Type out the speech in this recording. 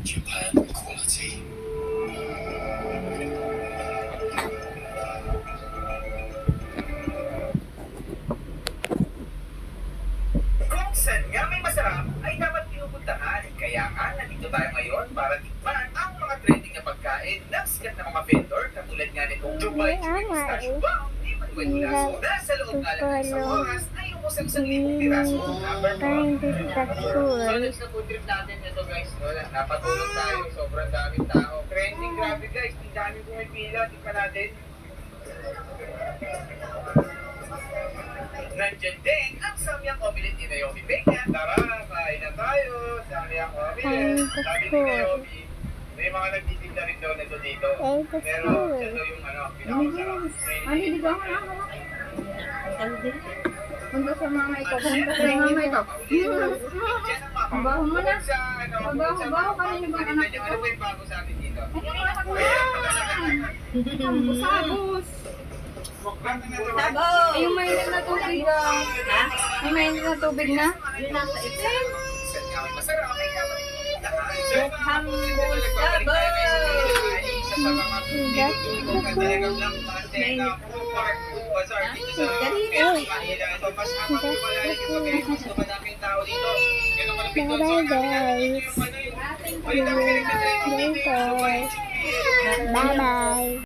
Japan quality. Kung saan nga may masarap ay dapat pinupuntahan. Kaya nga, nandito tayo ngayon para tikman ang mga trending na pagkain ng sikat na mga vendor katulad nga nitong Dubai Chicken Pistachio Bomb ni Manuel Velasco na sa loob nga lang ng isang oras ay ubos ang 1,000 piraso ng number one. So, next na food trip natin ito guys. Wala, napatulog tayo. Sobrang daming tao. Trending, grabe guys. Ang daming pumipila. Tingnan natin. Nandiyan din ang Samyang Omelette ni Naomi Peña. Tara, kain na tayo. Samyang Omelette. Sabi ni Naomi, may mga nagtitinda rin daw nito dito. Pero siya daw yung pinakamasarap. Di ba? Punta sa mga ito. Punta sa mga ito. Baho mo na. Baho ka rin yung anak ko. Ano ba yung bago sa atin dito? Sabos. Ay, yung mainit na tubig na. Ha? May mainit na tubig na? Yung nasa itim. Masarap. Ay, dapat Bye bye.